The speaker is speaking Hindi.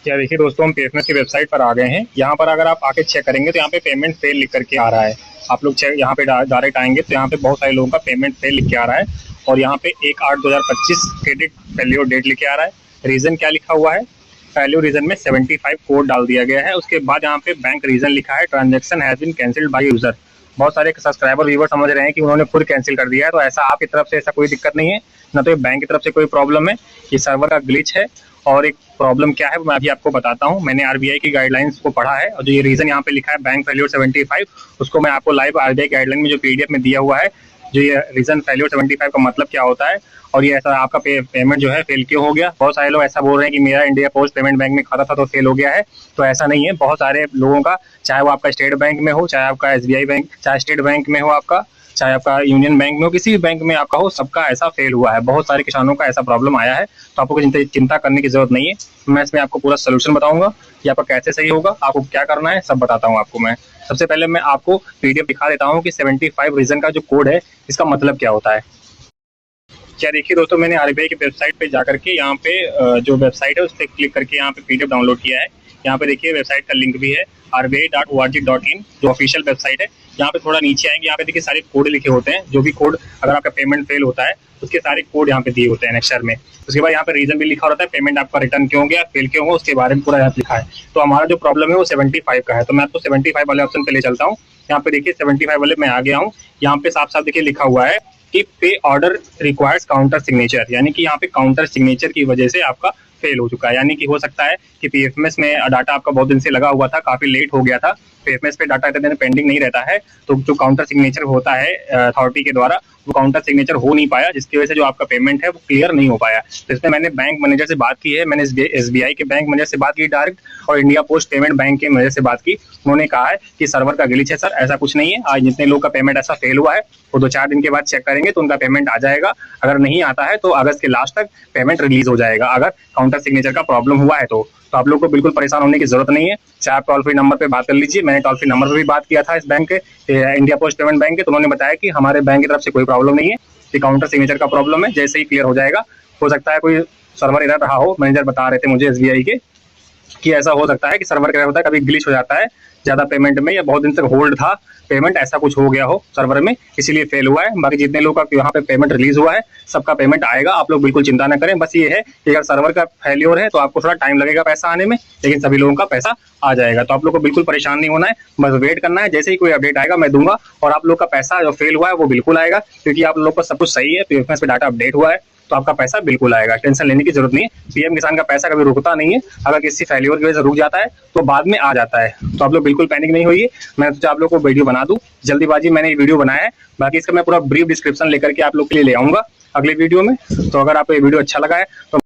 क्या देखिए दोस्तों, हम पीएफएमएस की वेबसाइट पर आ गए हैं। यहाँ पर अगर आप आके चेक करेंगे तो यहाँ पे पेमेंट फेल लिख करके आ रहा है। आप लोग चेक यहाँ पे डायरेक्ट आएंगे तो यहाँ पे बहुत सारे लोगों का पेमेंट फेल लिख के आ रहा है और यहाँ पे 1/8/2025 क्रेडिट फेल्योर डेट लिख के आ रहा है। रीज़न क्या लिखा हुआ है? फेल्योर रीज़न में 75 कोड डाल दिया गया है। उसके बाद यहाँ पे बैंक रीज़न लिखा है, transaction has been cancelled by user. बहुत सारे सब्सक्राइबर व्यूवर समझ रहे हैं कि उन्होंने खुद कैंसिल कर दिया है, तो ऐसा आपकी तरफ से ऐसा कोई दिक्कत नहीं है, ना तो ये बैंक की तरफ से कोई प्रॉब्लम है। ये सर्वर का ग्लिच है। और एक प्रॉब्लम क्या है वो मैं अभी आपको बताता हूँ। मैंने आरबीआई की गाइडलाइंस को पढ़ा है और जो ये रीज़न यहाँ पे लिखा है बैंक फेल्योर 75, उसको मैं आपको लाइव आरबीआई गाइडलाइन में जो पीडीएफ में दिया हुआ है, जो ये रीज़न फेल्योर 75 का मतलब क्या होता है और ये ऐसा आपका पेमेंट जो है फेल क्यों हो गया। बहुत सारे लोग ऐसा बोल रहे हैं कि मेरा इंडिया पोस्ट पेमेंट बैंक में खाता था तो फेल हो गया है, तो ऐसा नहीं है। बहुत सारे लोगों का, चाहे वो आपका स्टेट बैंक में हो, चाहे आपका एसबीआई बैंक, चाहे स्टेट बैंक में हो आपका, चाहे आपका यूनियन बैंक में हो, किसी भी बैंक में आपका हो, सबका ऐसा फेल हुआ है। बहुत सारे किसानों का ऐसा प्रॉब्लम आया है, तो आपको चिंता करने की जरूरत नहीं है। मैं इसमें आपको पूरा सोल्यूशन बताऊंगा कि आपका कैसे सही होगा, आपको क्या करना है, सब बताता हूँ आपको मैं। सबसे पहले मैं आपको पीडीएफ दिखा देता हूँ कि 75 रीजन का जो कोड है इसका मतलब क्या होता है। क्या देखिए दोस्तों, मैंने आरबीआई की वेबसाइट पे जाकर के यहाँ पे जो वेबसाइट है उस पर क्लिक करके यहाँ पे पीडीएफ डाउनलोड किया है। यहाँ पे देखिए वेबसाइट का लिंक भी है rbi.org.in, जो ऑफिशियल वेबसाइट है। यहाँ पे थोड़ा नीचे आएंगे, यहाँ पे देखिए सारे कोड लिखे होते हैं। जो भी कोड अगर आपका पेमेंट फेल होता है उसके सारे कोड यहाँ पे दिए होते हैं अक्षर में। उसके बाद यहाँ पे रीजन भी लिखा होता है, पेमेंट आपका रिटर्न क्यों गया, फेल क्यों हुआ, उसके बारे में पूरा यहाँ लिखा है। तो हमारा जो प्रॉब्लम है वो 75 का है, तो मैं आपको 75 वाले ऑप्शन पे ले चलता हूँ। यहाँ पे देखिए 75 वाले में आ गया हूँ। यहाँ पे साफ साफ देखिए लिखा हुआ है कि पे ऑर्डर रिक्वायर्स काउंटर सिग्नेचर, यानी कि यहाँ पे काउंटर सिग्नेचर की वजह से आपका फेल हो चुका है। यानी कि हो सकता है कि पीएफएमएस में डाटा आपका बहुत दिन से लगा हुआ था, काफी लेट हो गया था। पीएफएमएस पे डाटा इतने दिन पेंडिंग नहीं रहता है, तो जो काउंटर सिग्नेचर होता है अथॉरिटी के द्वारा, वो काउंटर सिग्नेचर हो नहीं पाया, जिसकी वजह से जो आपका पेमेंट है वो क्लियर नहीं हो पाया। तो इसमें मैंने बैंक मैनेजर से बात की है, मैंने एसबीआई के बैंक मैनेजर से बात की डायरेक्ट, और इंडिया पोस्ट पेमेंट बैंक के मैनेजर से बात की। उन्होंने कहा है कि सर्वर का ग्लिच है सर, ऐसा कुछ नहीं है। आज जितने लोग का पेमेंट ऐसा फेल हुआ है वो 2-4 दिन के बाद चेक करेंगे तो उनका पेमेंट आ जाएगा। अगर नहीं आता है तो अगस्त के लास्ट तक पेमेंट रिलीज हो जाएगा, अगर काउंटर सिग्नेचर का प्रॉब्लम हुआ है तो आप लोग को बिल्कुल परेशान होने की जरूरत नहीं है। चाहे आप टोल फ्री नंबर पे बात कर लीजिए, मैंने टोल फ्री नंबर पे भी बात किया था इस बैंक के, इंडिया पोस्ट पेमेंट बैंक के, तो उन्होंने बताया कि हमारे बैंक की तरफ से कोई प्रॉब्लम नहीं है, कि काउंटर सिग्नेचर का प्रॉब्लम है, जैसे ही क्लियर हो जाएगा। हो सकता है कोई सर्वर एरर रहा हो, मैनेजर बता रहे थे मुझे एसबीआई के कि ऐसा हो सकता है कि सर्वर क्या होता है, कभी ग्लिच हो जाता है ज़्यादा पेमेंट में, या बहुत दिन तक होल्ड था पेमेंट, ऐसा कुछ हो गया हो सर्वर में, इसीलिए फेल हुआ है। बाकी जितने लोग का यहाँ पे पेमेंट रिलीज हुआ है सबका पेमेंट आएगा, आप लोग बिल्कुल चिंता न करें। बस ये है कि अगर सर्वर का फेल्योर है तो आपको थोड़ा टाइम लगेगा पैसा आने में, लेकिन सभी लोगों का पैसा आ जाएगा। तो आप लोग को बिल्कुल परेशान नहीं होना है, बस वेट करना है। जैसे ही कोई अपडेट आएगा मैं दूंगा, और आप लोग का पैसा जो फेल हुआ है वो बिल्कुल आएगा, क्योंकि आप लोग का सब कुछ सही है, पीएफएमएस पे डाटा अपडेट हुआ है, तो आपका पैसा बिल्कुल आएगा। टेंशन लेने की जरूरत नहीं है। पीएम किसान का पैसा कभी रुकता नहीं है, अगर किसी फेल्योर की वजह से रुक जाता है तो बाद में आ जाता है। तो आप लोग बिल्कुल पैनिक नहीं होइए। मैं सोचा आप लोग को वीडियो बना दूं, जल्दीबाजी मैंने ये वीडियो बनाया है। बाकी इसका मैं पूरा ब्रीफ डिस्क्रिप्शन लेकर के आप लोग के लिए ले आऊंगा अगले वीडियो में। तो अगर आपको ये वीडियो अच्छा लगा है तो